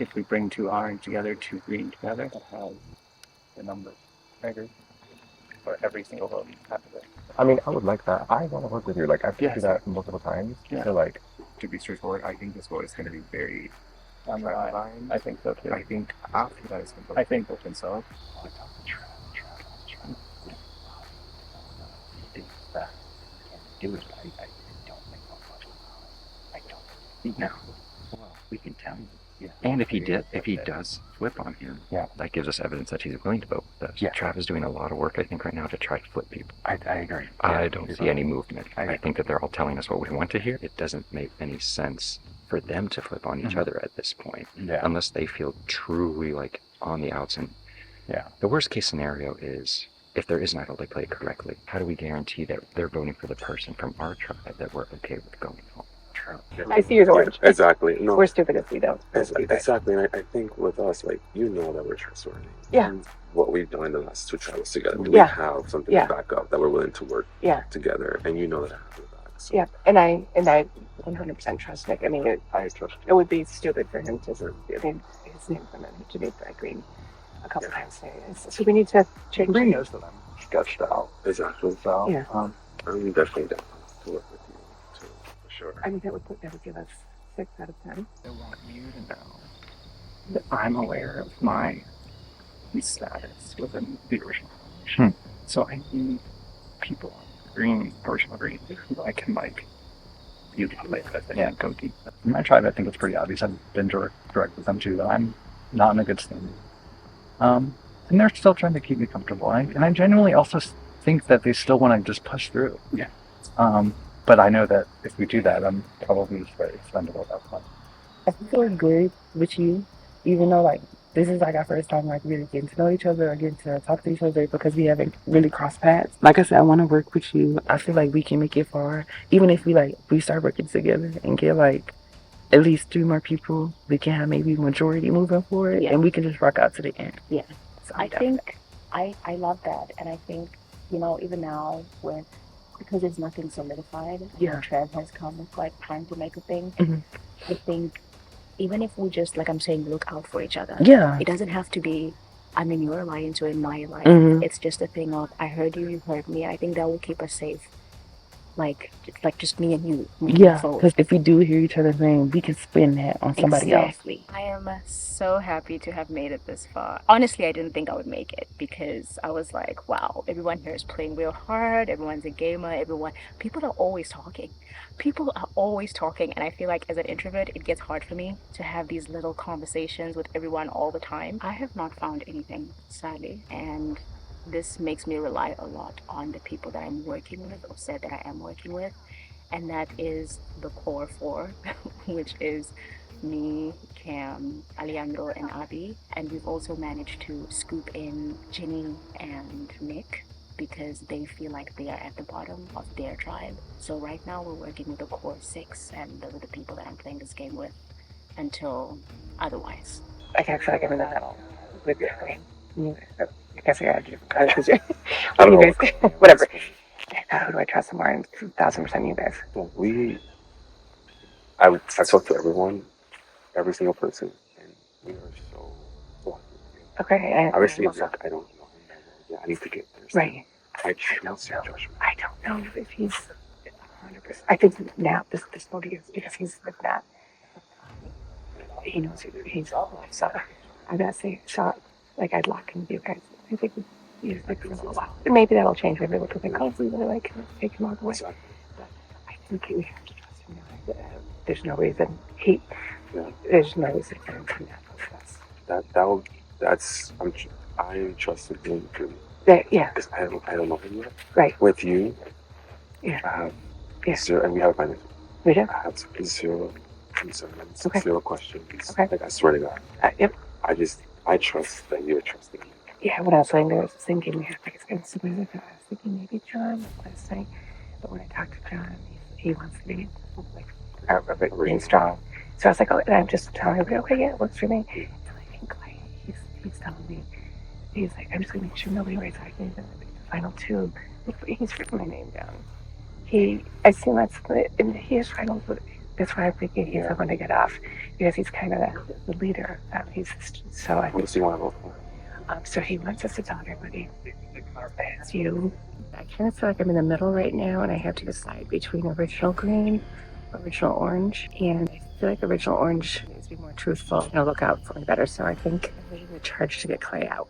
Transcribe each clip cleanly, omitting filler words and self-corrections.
if we bring two orange together, two green together, that has the number triggered for every single vote you have to. I mean, I would like that. I want to work with you. Like, I've told you Yes. that multiple times. Yeah. So, like, to be straightforward, I think this vote is going to be very on the line. I think so too. I think after that is I think open so. Do it. I don't think I don't. No. Well, we can tell him. Yeah. And if he does flip on him, yeah, that gives us evidence that he's willing to vote with us. Yeah. Trav is doing a lot of work, I think, right now to try to flip people. I agree. I don't see any movement. I think that they're all telling us what we want to hear. It doesn't make any sense for them to flip on each other at this point. Yeah. Unless they feel truly like on the outs. And yeah. The worst case scenario is if there is an idol, they play it correctly. How do we guarantee that they're voting for the person from our tribe that we're okay with going home? I see yours orange. Yeah, exactly. No, we're stupid if we don't. Exactly. And I think with us, like, you know that we're trustworthy. Yeah. And what we've done in the last two travels together, we have something to back up that we're willing to work together, and you know that I have your back. So. Yeah, and I 100% trust Nick. I mean, I trust. It would be stupid for him to. I mean, his name to be that green a couple times today. So we need to change. Green knows them. Sketched out. Exactly. So yeah. I'm definitely down to work with you too, for sure. I mean, that would give us 6 out of 10. I want you to know that I'm aware of my status within the original formation. So I need people on the green, original green, who I can like you can play with and go deep. In my tribe, I think it's pretty obvious. I've been direct with them too, that I'm not in a good standing. And they're still trying to keep me comfortable. And I genuinely also think that they still want to just push through. Yeah. But I know that if we do that, I'm probably just very expendable at that point. I feel good with you, even though like this is like our first time like really getting to know each other or getting to talk to each other because we haven't really crossed paths. Like I said, I want to work with you. I feel like we can make it far, even if we start working together and get like at least 3 more people. We can have maybe majority moving forward, and we can just rock out to the end. Yeah. So I think I love that, and I think even now because it's nothing solidified. Yeah. Trev has come with like time to make a thing. Mm-hmm. I think even if we just like I'm saying, look out for each other. Yeah. It doesn't have to be I'm in your alliance or in my alliance. Mm-hmm. It's just a thing of I heard you, you heard me. I think that will keep us safe. Like just me and you. Yeah, because if we do hear each other's name, we can spin that on somebody else. I am so happy to have made it this far. Honestly, I didn't think I would make it because I was like, wow, everyone here is playing real hard. Everyone's a gamer. People are always talking. And I feel like as an introvert, it gets hard for me to have these little conversations with everyone all the time. I have not found anything, sadly, and this makes me rely a lot on the people that I'm working with or said that I am working with. And that is the core 4, which is me, Cam, Alejandro, and Abby. And we've also managed to scoop in Ginny and Nick because they feel like they are at the bottom of their tribe. So right now we're working with the core 6, and those are the people that I'm playing this game with until otherwise. I feel like I'm in the middle with your green. I guess I gotta do you guys, whatever. Who do I trust more? 1,000% you guys. Well, I talk to everyone, every single person, and we are so lucky. Okay. Obviously, I don't know him that well. Yeah, I need to get there. Right. I trust your judgment. I don't know if he's 100%. I think now this vote is because he's with that. He knows who he's. So I gotta say, like I'd lock in with you guys. I think he's like for a little while. Maybe that'll change. Maybe we'll think, oh, we really like him, take him all the way. But I think we have to trust him. There's no reason there's no reason for him to not with us. I'm trusting him too. Yeah. Because I don't know him yet. Right. With you. Yeah. I have zero, and we have financial. We do. I have zero concerns, okay. Zero questions. Okay. Like I swear to God. Yep. I trust that you're trusting me. Yeah, when I was saying there, I was thinking we have to get somebody like that. I was thinking maybe John last night. But when I talked to John, he wants to be like really strong. So I was like, oh, and I'm just telling him, okay, yeah, it works for me. And I think like he's telling me, he's like, I'm just gonna make sure nobody writes like me in the final 2. He's written my name down. I seen that in his finals, That's why I'm thinking he's the one to get off because he's kind of the leader. So I What does he want to vote for? so he wants us to tell everybody it's you. I kind of feel like I'm in the middle right now, and I have to decide between original green, original orange, and I feel like original orange needs to be more truthful and look out for me better. So I think I'm leading the charge to get Clay out.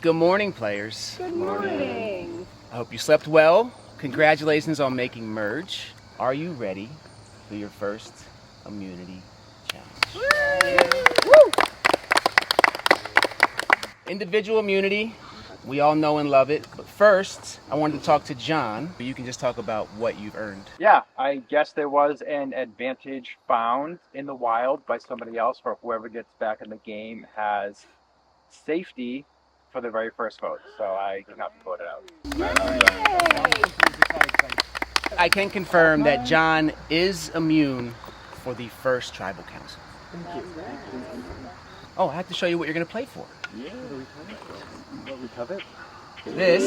Good morning, players. Good morning. I hope you slept well. Congratulations on making merge. Are you ready for your first immunity challenge? Woo! Individual immunity, we all know and love it. But first, I wanted to talk to John. You can just talk about what you've earned. Yeah, I guess there was an advantage found in the wild by somebody else, for whoever gets back in the game has safety for the very first vote. So I cannot be voted out. I can confirm that John is immune for the first tribal council. Thank you. Oh, I have to show you what you're going to play for. Yeah. What we covet? This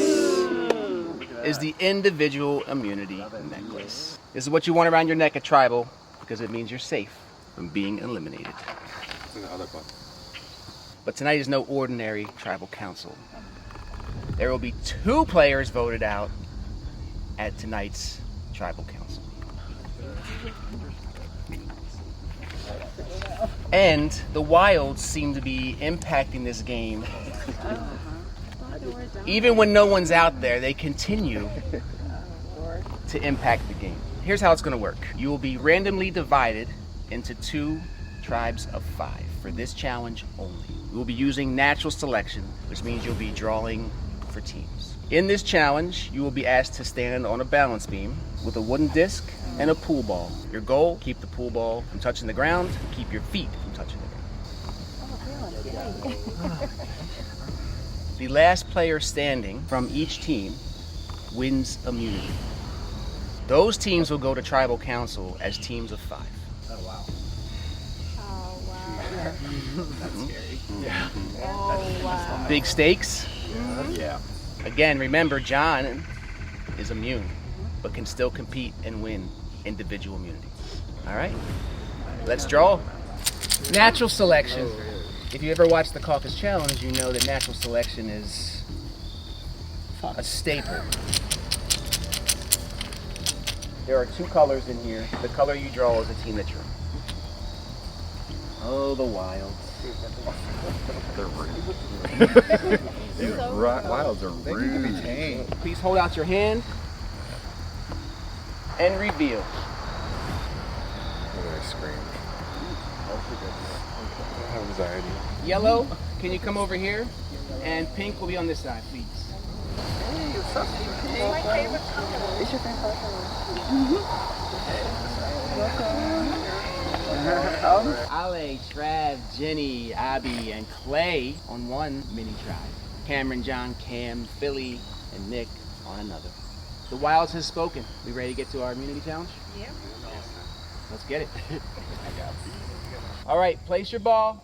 is the individual immunity necklace. This is what you want around your neck at tribal because it means you're safe from being eliminated. But tonight is no ordinary tribal council. There will be 2 players voted out at tonight's tribal council. And the Wilds seem to be impacting this game. Even when no one's out there, they continue to impact the game. Here's how it's going to work. You will be randomly divided into 2 tribes of 5 for this challenge only. We will be using natural selection, which means you'll be drawing for teams. In this challenge, you will be asked to stand on a balance beam with a wooden disc and a pool ball. Your goal, keep the pool ball from touching the ground, keep your feet from touching the ground. The last player standing from each team wins immunity. Those teams will go to tribal council as teams of 5. Oh, wow. Oh, wow. That's scary. Yeah. Oh, wow. Big stakes. Yeah. Again, remember, John is immune, but can still compete and win individual immunity. All right? Let's draw. Natural selection. If you ever watched the Caucus Challenge, you know that natural selection is a staple. There are 2 colors in here. The color you draw is the team that you're in. Oh, the Wilds. They're rude. Wilds are rude. Please hold out your hand and reveal. I screamed. I have anxiety. Yellow, can you come over here? And pink will be on this side, please. Hey, what's up, Pink? It's my favorite color. It's your favorite color. Ale, Trav, Jenny, Abby, and Clay on one mini tribe. Cameron, John, Cam, Philly, and Nick on another. The Wilds has spoken. We ready to get to our immunity challenge? Yeah. Let's get it. All right, place your ball.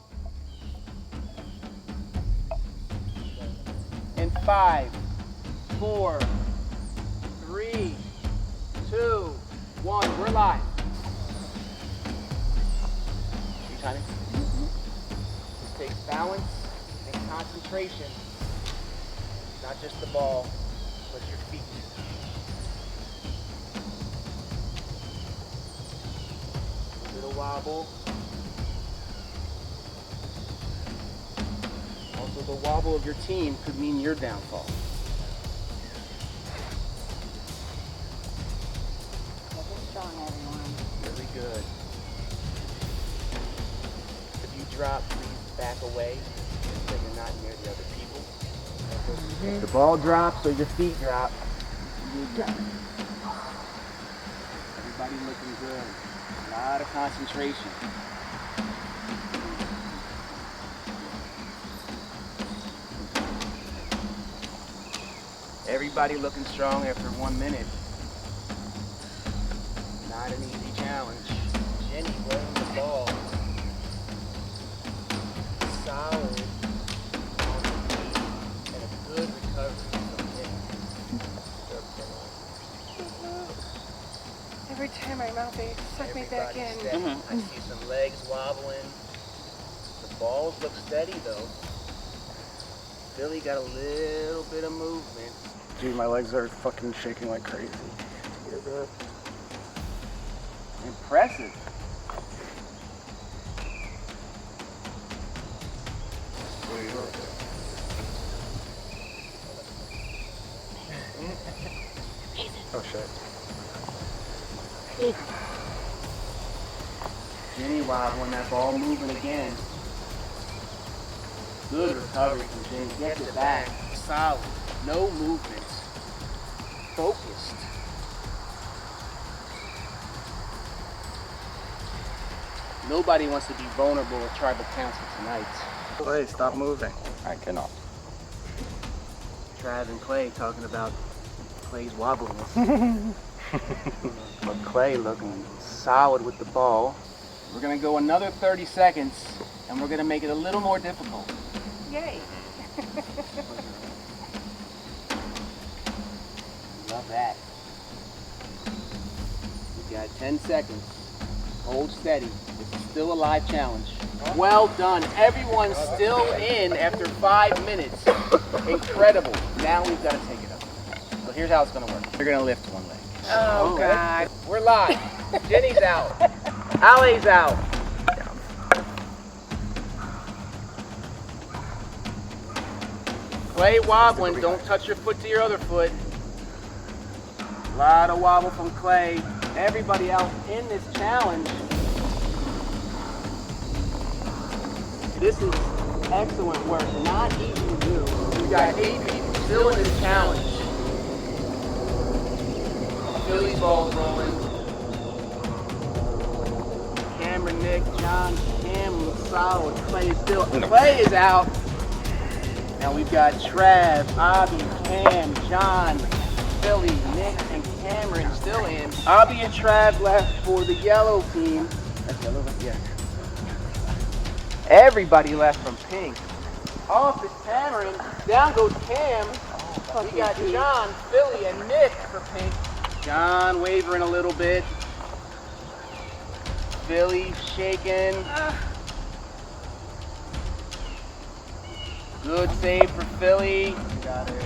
In 5, 4, 3, 2, 1. We're live. You timing? This takes balance and concentration. Not just the ball, but your feet. Little wobble. Also, the wobble of your team could mean your downfall. Strong, everyone. Really good. If you drop, please back away so you're not near the other people. If the ball drops or your feet drop, you drop. Everybody looking good. A lot of concentration. Everybody looking strong after 1 minute. Not an easy challenge. Jenny rolling the ball. Solid on the feet and a good recovery from Jenny. Every time I'm out, they suck me back in. I see some legs wobbling. The balls look steady though. Billy got a little bit of movement. Dude, my legs are fucking shaking like crazy. Impressive. Oh shit. Jenny wobbling, that ball moving again. Good recovery from Jenny. Gets it back. Solid. No movement. Focused. Nobody wants to be vulnerable at Tribal Council tonight. Clay, stop moving. I cannot. Trav and Clay talking about Clay's wobbliness. But Clay looking solid with the ball. We're gonna go another 30 seconds and we're gonna make it a little more difficult. Yay. Love that. We got 10 seconds. Hold steady. This is still a live challenge. Well done. Everyone's still in after 5 minutes. Incredible. Now we've got to take it up. So here's how it's going to work. You're going to lift one leg. Oh, God. We're live. Jenny's out. Ali's out. Clay wobbling. Don't touch your foot to your other foot. A lot of wobble from Clay. Everybody else in this challenge. This is excellent work. Not easy to do. We got 8 people still in this challenge. Philly's ball rolling. Cameron, Nick, John, Cam, solid. Clay is still. Clay is out. Now we've got Trav, Abby, Cam, John, Philly, Nick, and Cameron still in. Abby and Trav left for the yellow team. That's yellow, yeah. Everybody left from pink. Off is Cameron. Down goes Cam. We got John, Philly, and Nick for pink. John wavering a little bit. Philly shaking. Good save for Philly. Got it.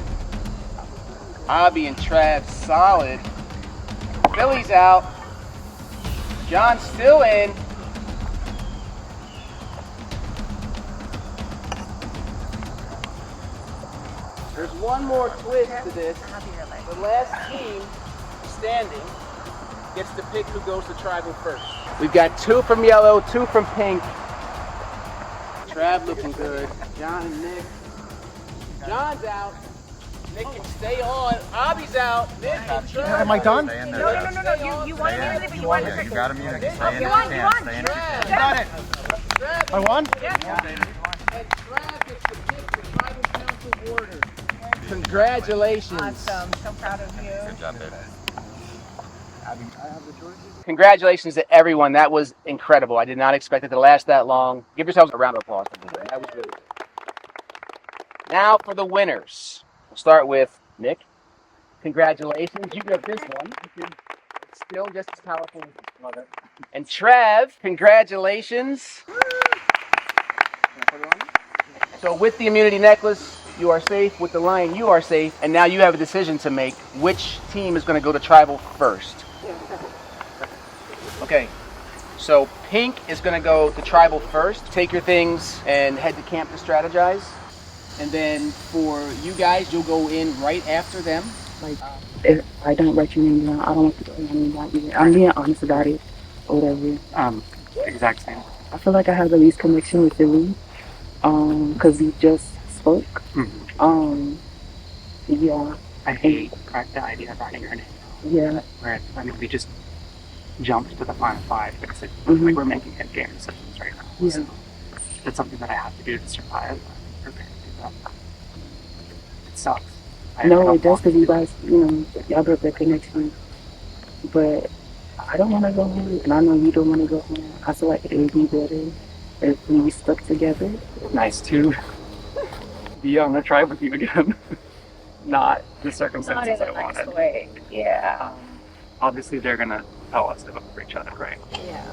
Abby and Trav solid. Philly's out. John's still in. There's one more twist to this. The last team standing gets to pick who goes to tribal first. We've got 2 from yellow, 2 from pink. Trav looking good. John and Nick. John's out. Nick can stay on. Abby's out. Nick and Trav. Am I done? No. You want to You got him. You can stay in. Trav. Got it. Trav I won? and Trav gets to pick the tribal council order. Congratulations. Awesome. So proud of you. Good job, baby. Congratulations to everyone. That was incredible. I did not expect it to last that long. Give yourselves a round of applause for that. That was really good. Now for the winners. We'll start with Nick. Congratulations. You got this one. It's still just as powerful. Love it. And Trav, congratulations. So with the immunity necklace, you are safe. With the lion, you are safe. And now you have a decision to make. Which team is going to go to tribal first? Okay, so Pink is going to go to tribal first. Take your things and head to camp to strategize. And then for you guys, you'll go in right after them. Like, if I don't write your name down, I don't want to go your name down either. I'm being honest about it, or whatever. Exact same. I feel like I have the least connection with Philly, because we just spoke. Yeah. I hate the idea of writing her name. Yeah. Right. I mean, we just jumped to the final five because like we're making head game decisions right now. Yeah. So it's something that I have to do to survive. I'm prepared to do that. It sucks. No, it does because you guys, y'all built that connection. But I don't want to go home, and I know you don't want to go home. I feel like it would be better if we stuck together. Nice to be on a tribe with you again. Not the circumstances Not in a I nice wanted. way. Yeah. Obviously, they're gonna tell us to vote for each other, right? Yeah.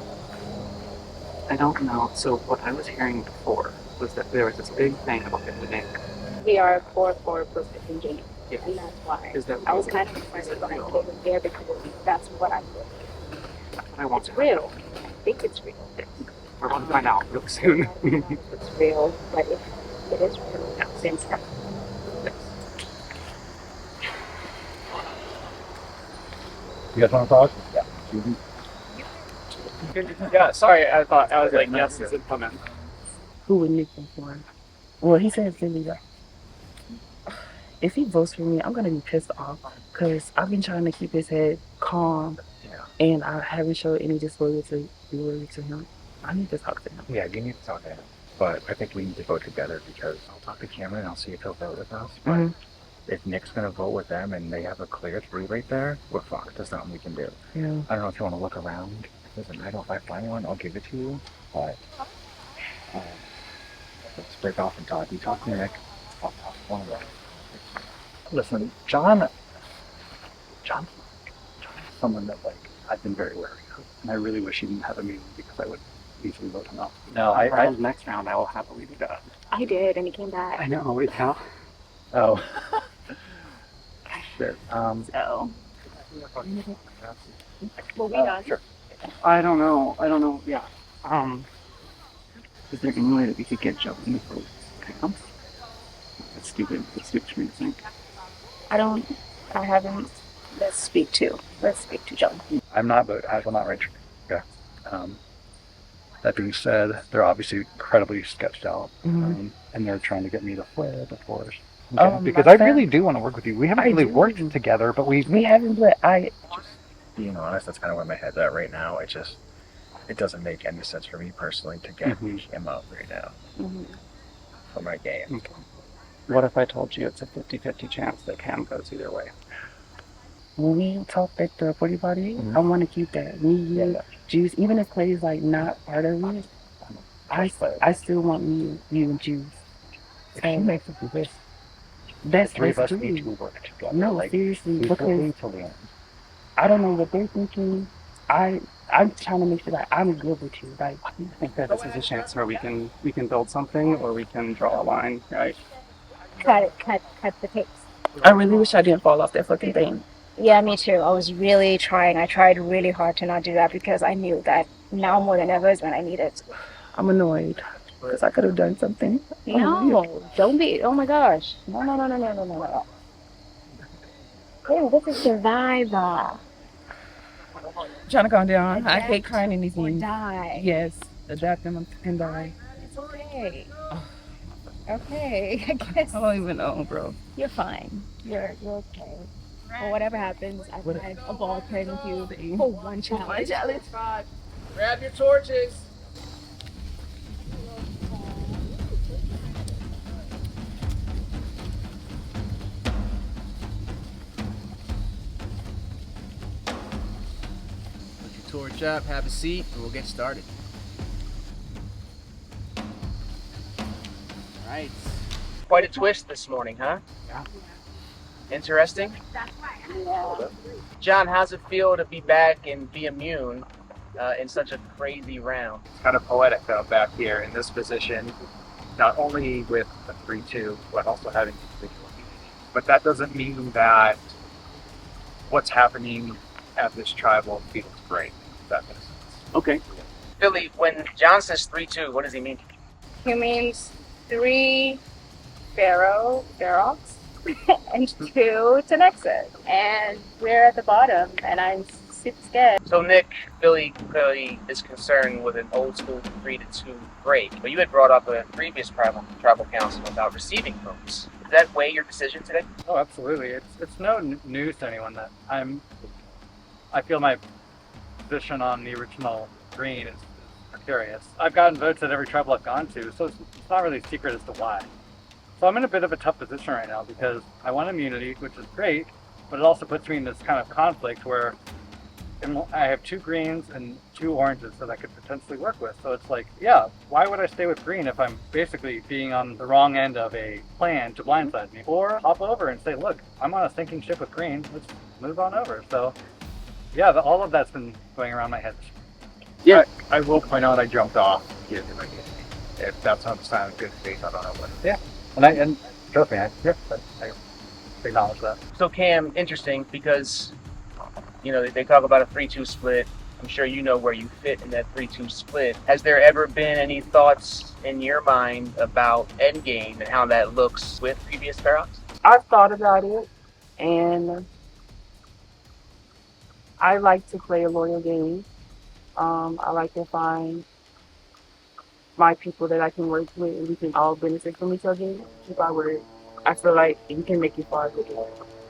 I don't know. So what I was hearing before was that there was this big thing about the Nick. We are for protecting game. Yeah. And that's why. Is that I was real? kind of impressed when I came in there because that's what I thought. That's what I want It's to real. I think it's real. We're about to find out real soon. It's real, but if it is real, then stop. You guys want to talk? Yeah. Yeah, sorry, I thought I was like, yes, it's coming. Who would Nick vote for? Well, he said Philly. If he votes for me, I'm gonna be pissed off because I've been trying to keep his head calm, and I haven't showed any disloyalty to him. I need to talk to him. Yeah, you need to talk to him. But I think we need to vote together because I'll talk to Cameron and I'll see if he'll vote with us. But if Nick's going to vote with them and they have a clear 3 right there, we're fucked. There's nothing we can do. Yeah. I don't know if you want to look around. Listen, I know if I find one, I'll give it to you. But let's break off and talk. You talk to Nick. I'll talk to one of them. Listen, John's someone that I've been very wary of, and I really wish he didn't have a meeting because I would easily vote him out. No, Next round, I will happily do that. I did, and he came back. I know. Yeah. Oh. Sure. So. Well, we done. Sure. I don't know. Yeah. Is there any way that we could get Joe in the vote? That's stupid. It's stupid for me to think. I haven't. Let's speak to John. I will not write. Yeah. That being said, they're obviously incredibly sketched out, and they're trying to get me to flip, of course. Okay? Because I really do want to work with you. We haven't really worked together, but we haven't. But being honest, that's kind of where my head's at right now. It doesn't make any sense for me personally to get him out right now for my game. Okay. What if I told you it's a 50-50 chance that Cam goes either way? When we talked at the 40 party, I want to keep that. Me, you, Juice, even if Clay's not part of it, I still want me, you, and Juice. If he makes it through this, that's the 3 of us true. need to work together. No, seriously, because till the end. I don't know what they're thinking. I'm trying to make sure that I'm good with you. I think that this is a chance where we can build something, or we can draw a line, right? Cut the tapes. I really wish I didn't fall off that fucking thing. Yeah, me too. I was really trying. I tried really hard to not do that because I knew that now more than ever is when I need it. I'm annoyed because I could have done something. No, don't be. Oh my gosh. No. Hey, this is Survivor. Trying to calm down. I hate crying in these Or things. die. Yes, adapt and die. It's okay. Okay, I guess. I don't even know, bro. You're fine. You're okay. Well, whatever happens, I've had a ball playing with you for one challenge. Grab your torches. Put your torch up, have a seat, and we'll get started. All right. Quite a twist this morning, huh? Yeah. Interesting. Yeah. John, how's it feel to be back and be immune in such a crazy round? It's kind of poetic though, back here in this position, not only with a 3-2, but also having individual immunity. But that doesn't mean that what's happening at this tribal feels great. If that makes sense. Okay. Billy, when John says 3-2, what does he mean? He means 3 Ferox and 2 Tenexes. And we're at the bottom, and I'm super scared. So Nick, Billy clearly is concerned with an old school 3-2 break, but you had brought up a previous tribal council about receiving votes. Does that weigh your decision today? Oh, absolutely. It's no news to anyone that I feel my position on the original green is precarious. I've gotten votes at every tribal I've gone to, so it's not really a secret as to why. So I'm in a bit of a tough position right now because I want immunity, which is great, but it also puts me in this kind of conflict where I have 2 greens and 2 oranges that I could potentially work with. So it's like, yeah, why would I stay with green if I'm basically being on the wrong end of a plan to blindside me? Or hop over and say, look, I'm on a sinking ship with green, let's move on over. So yeah, all of that's been going around my head. Yeah, I will point out I jumped off. If that's not a sign of good faith, I don't know what. Yeah, and trust me, I acknowledge that. So Cam, interesting because, you know, they talk about a 3-2 split. I'm sure you know where you fit in that 3-2 split. Has there ever been any thoughts in your mind about endgame and how that looks with previous Ferox? I've thought about it, and I like to play a loyal game. I like to find my people that I can work with, and we can all benefit from each other. If I were, I feel like we can make it far together.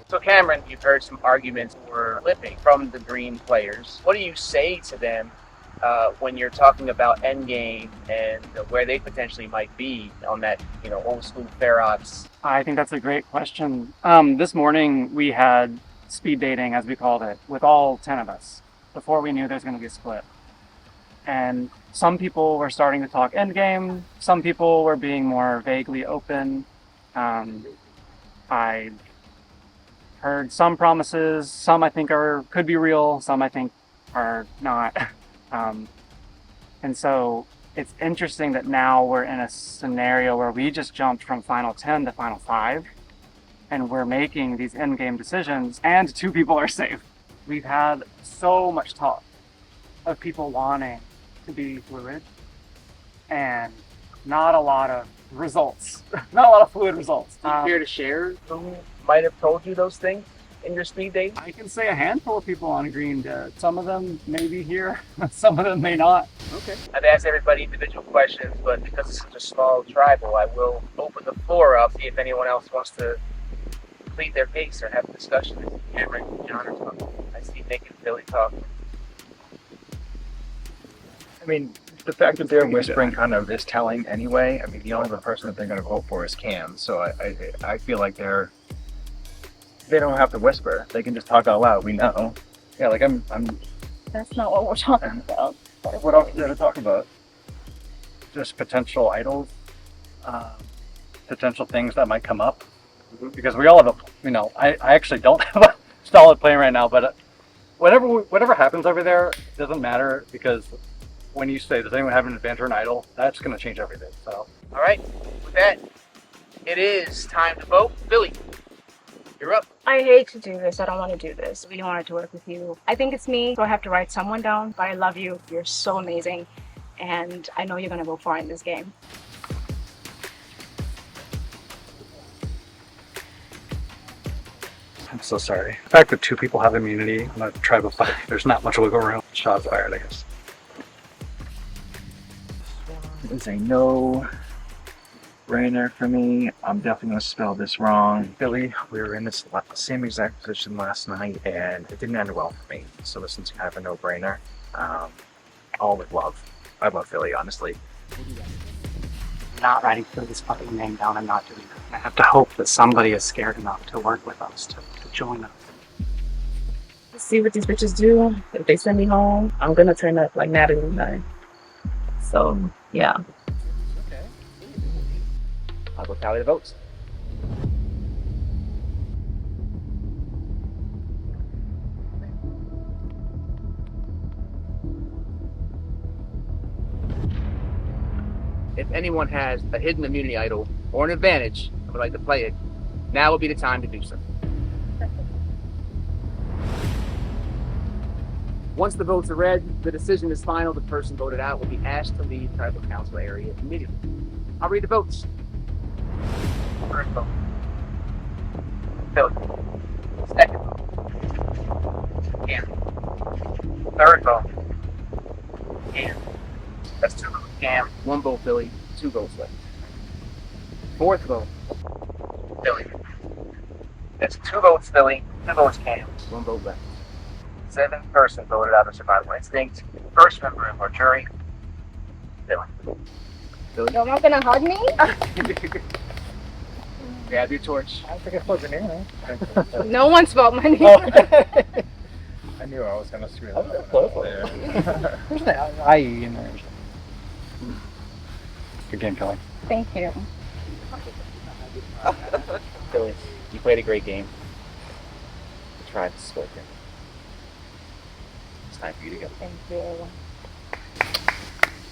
So Cameron, you've heard some arguments for flipping from the green players. What do you say to them when you're talking about endgame and where they potentially might be on that, you know, old school Ferox? I think that's a great question. This morning we had speed dating, as we called it, with all 10 of us before we knew there was going to be a split. And some people were starting to talk endgame. Some people were being more vaguely open. I heard some promises. Some I think could be real. Some I think are not. And so it's interesting that now we're in a scenario where we just jumped from final 10 to final 5, and we're making these endgame decisions, and 2 people are safe. We've had so much talk of people wanting to be fluid, and not a lot of results. Not a lot of fluid results. Do you care to share who might have told you those things in your speed date? I can say a handful of people on green did. Some of them may be here, some of them may not. Okay. I've asked everybody individual questions, but because it's such a small tribal, I will open the floor up, see if anyone else wants to plead their case or have a discussion. I see Cameron and John are talking. I see Nick and Billy talking. I mean, the fact that they're whispering kind of is telling anyway. I mean, the only person that they're going to vote for is Cam, so I feel like they don't have to whisper. They can just talk out loud. We know. Yeah, like I'm. That's not what we're talking about. What else is there to talk about? Just potential idols, potential things that might come up. Because we all have I actually don't have a solid plan right now, but whatever happens over there doesn't matter, because when you say, does anyone have an advantage or an idol, that's going to change everything. So. All right, with that, it is time to vote. Billy, you're up. I hate to do this. I don't want to do this. I really wanted to work with you. I think it's me, so I have to write someone down, but I love you. You're so amazing, and I know you're going to go far in this game. I'm so sorry. The fact that 2 people have immunity on a tribe of 5, there's not much wiggle room. Shots fired, I guess. It was a no-brainer for me. I'm definitely going to spell this wrong. Billy, we were in this same exact position last night, and it didn't end well for me. So this one's kind of a no-brainer. All with love. I love Philly, honestly. I'm not writing Philly's fucking name down. I'm not doing it. I have to hope that somebody is scared enough to work with us, to join us. Let's see what these bitches do. If they send me home, I'm going to turn up like Natalie tonight. So, yeah. Okay. I'll go tally the votes. If anyone has a hidden immunity idol or an advantage and would like to play it, now would be the time to do so. Once the votes are read, the decision is final. The person voted out will be asked to leave tribal council area immediately. I'll read the votes. First vote. Philly. Second vote. Cam. Third vote. Cam. That's 2 votes Cam. 1 vote Philly. 2 votes left. Fourth vote. Philly. That's 2 votes Philly. 2 votes Cam. 1 vote left. 7th person voted out of survival instinct. First member of our jury. Philly. Philly. You're not gonna hug me? Grab your torch. I think I plugged it in. No one spelled my name. I knew I was gonna screw I that was up. gonna There's an IE in there. Good game, Kelly. Thank you. Philly, you played a great game. The tribe is spoken. It's time for you to go. Thank you.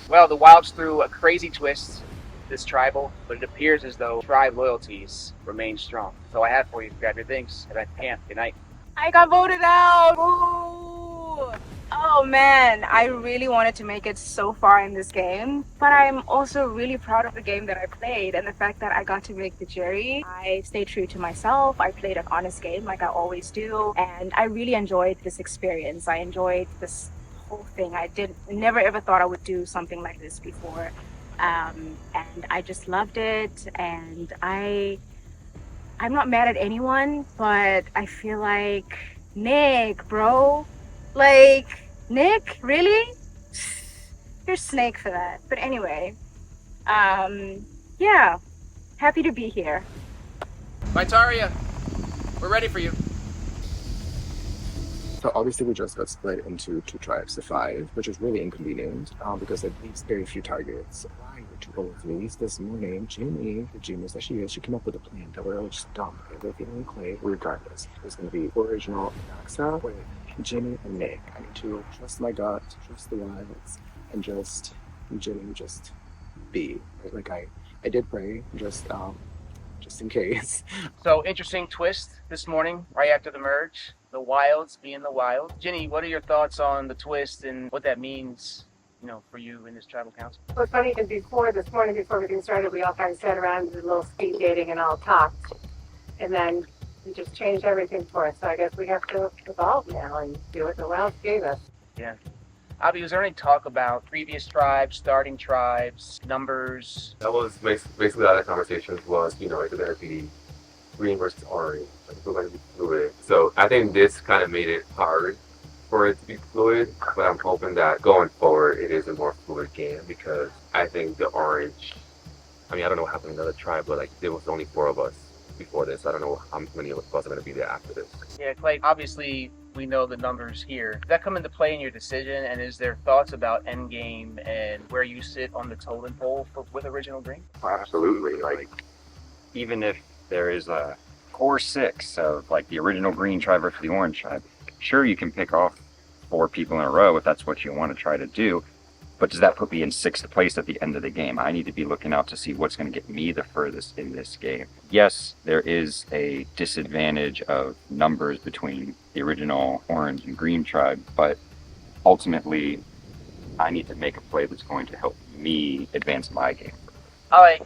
Well, the Wilds threw a crazy twist this tribal, but it appears as though tribe loyalties remain strong. So I have for you. Grab your things. Head back to camp. Good night. I got voted out. Ooh. Oh man, I really wanted to make it so far in this game, but I'm also really proud of the game that I played and the fact that I got to make the jury. I stayed true to myself. I played an honest game like I always do, and I really enjoyed this experience. I enjoyed this whole thing. I never ever thought I would do something like this before, and I just loved it. And I'm not mad at anyone, but I feel like Nick, bro. Like, Nick, really? You're Snake for that. But anyway, yeah, happy to be here. Vitaria, we're ready for you. So obviously we just got split into 2 tribes of 5, which is really inconvenient because it leaves very few targets. Prior to all of these, this morning, Jimmy, the genius that she is, she came up with a plan that we're all just dump everything in clay regardless. There's going to be original Naxa with Jimmy and Nick. I need to trust my gut, trust the wilds, and just Jimmy, just be. Like I did pray, just in case. So interesting twist this morning, right after the merge. The Wilds being the Wild. Ginny, what are your thoughts on the twist and what that means, for you in this tribal council? Well, it's funny because this morning before everything started, we all kind of sat around and did a little speed dating and all talked. And then we just changed everything for us. So I guess we have to evolve now and do what the Wilds gave us. Yeah. Abby, was there any talk about previous tribes, starting tribes, numbers? That was basically all the conversations was, is it going to be green versus orange? Like, we're going to be fluid. So I think this kind of made it hard for it to be fluid, but I'm hoping that going forward it is a more fluid game because I think the orange, I don't know what happened in another tribe, but like there was only 4 of us before this. I don't know how many of us are going to be there after this. Yeah, Clay, obviously we know the numbers here. Does that come into play in your decision, and is there thoughts about endgame and where you sit on the totem pole with Original Green? Absolutely. Like, even if there is a core 6 of like the Original Green tribe versus the Orange tribe, sure, you can pick off 4 people in a row if that's what you want to try to do. But does that put me in 6th place at the end of the game? I need to be looking out to see what's going to get me the furthest in this game. Yes, there is a disadvantage of numbers between the original Orange and Green tribe, but ultimately, I need to make a play that's going to help me advance my game. All right,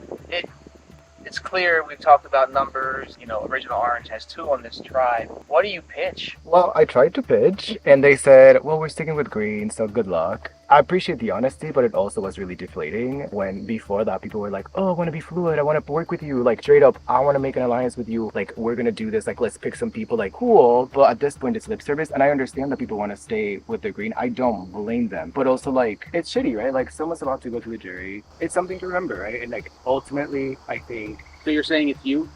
it's clear we've talked about numbers. Original Orange has 2 on this tribe. What do you pitch? Well, I tried to pitch, and they said, well, we're sticking with green, so good luck. I appreciate the honesty, but it also was really deflating when before that people were like, oh, I want to be fluid, I want to work with you, like straight up, I want to make an alliance with you, like we're going to do this, like let's pick some people, like cool. But at this point it's lip service, and I understand that people want to stay with the green. I don't blame them, but also like it's shitty, right? Like someone's about to go to the jury. It's something to remember, right? And like ultimately I think. So you're saying it's you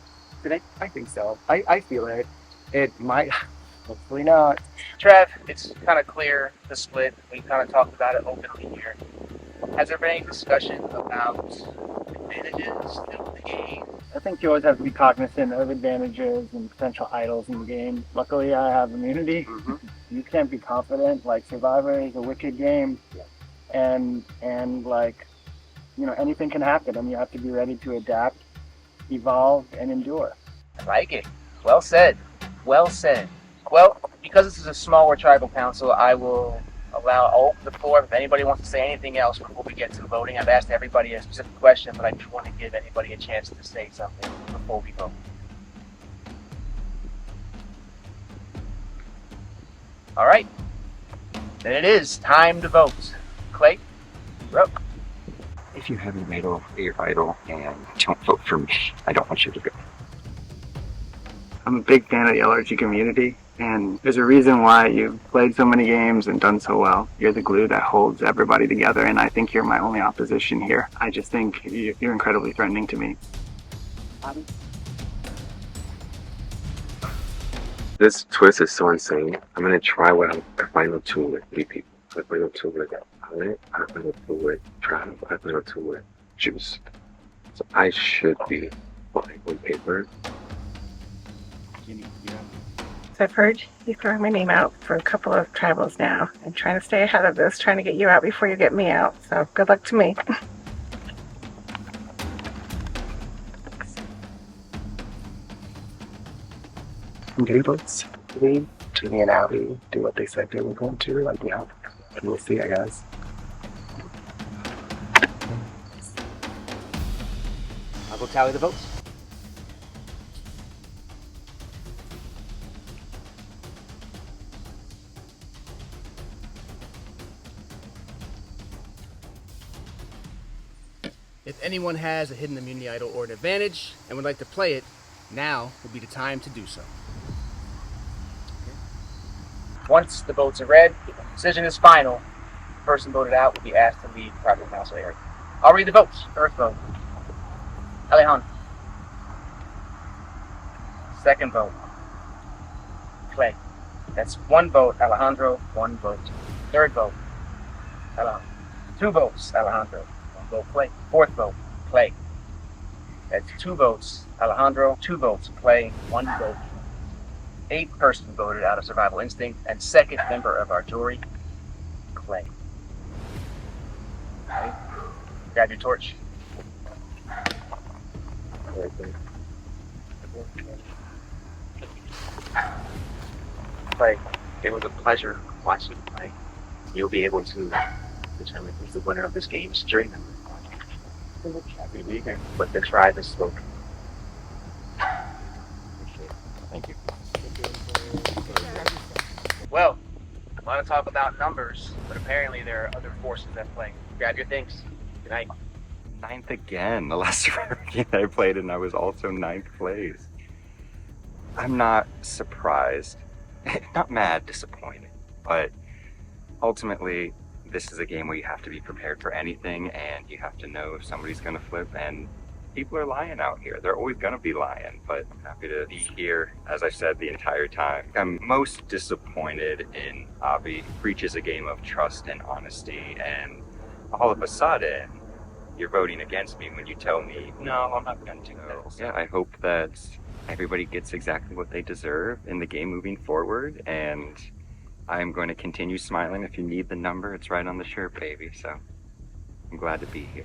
today? I think so. I feel it. It might. Hopefully not. Trev, it's kind of clear the split. We kind of talked about it openly here. Has there been any discussion about advantages in the game? I think you always have to be cognizant of advantages and potential idols in the game. Luckily, I have immunity. Mm-hmm. You can't be confident. Like Survivor is a wicked game, and like anything can happen, and you have to be ready to adapt, evolve, and endure. I like it. Well said. Well said. Well, because this is a smaller tribal council, I will I'll open the floor if anybody wants to say anything else before we get to voting. I've asked everybody a specific question, but I do want to give anybody a chance to say something before we vote. All right, then it is time to vote. Clay, you're up. If you have your idol and don't vote for me, I don't want you to go. I'm a big fan of the LRG community, and there's a reason why you've played so many games and done so well. You're the glue that holds everybody together, and I think you're my only opposition here. I just think you're incredibly threatening to me. This twist is so insane. I'm gonna try what a final two with 3 people. A final two with Alec, a final two with Trav, a final two with Juice. So I should be voting on paper. So I've heard you throwing my name out for a couple of travels now. I'm trying to stay ahead of this, trying to get you out before you get me out. So good luck to me. I'm getting votes. Jamie and Abby do what they said they were going to. Like, you know, we'll see, I guess. I'll go tally the votes. If anyone has a hidden immunity idol or an advantage and would like to play it, now would be the time to do so. Once the votes are read, the decision is final. The person voted out will be asked to leave the private council area. I'll read the votes. First vote, Alejandro. Second vote, Clay. That's 1 vote, Alejandro, 1 vote. Third vote, Alejandro. 2 votes, Alejandro, 1 vote, Clay. Fourth vote, Clay. That's 2 votes, Alejandro, 2 votes, Clay, 1 vote. 8th person voted out of survival instinct, and 2nd member of our jury, Clay. Okay. Grab your torch. Clay, it was a pleasure watching you play. You'll be able to determine who's the winner of this game during them. Happy to be here. But the tribe has spoken. Thank you. Well, a lot of talk about numbers, but apparently there are other forces at play. Grab your things. Good night. 9th again. The last game I played and I was also 9th place. I'm not surprised. Not mad, disappointed. But ultimately, this is a game where you have to be prepared for anything and you have to know if somebody's going to flip, and people are lying out here. They're always going to be lying, but I'm happy to be here, as I said the entire time. I'm most disappointed in Avi. Preaches a game of trust and honesty, and all of a sudden, you're voting against me when you tell me, no, I'm not going to do this. Yeah, I hope that everybody gets exactly what they deserve in the game moving forward, and I'm going to continue smiling. If you need the number, it's right on the shirt, baby, so I'm glad to be here.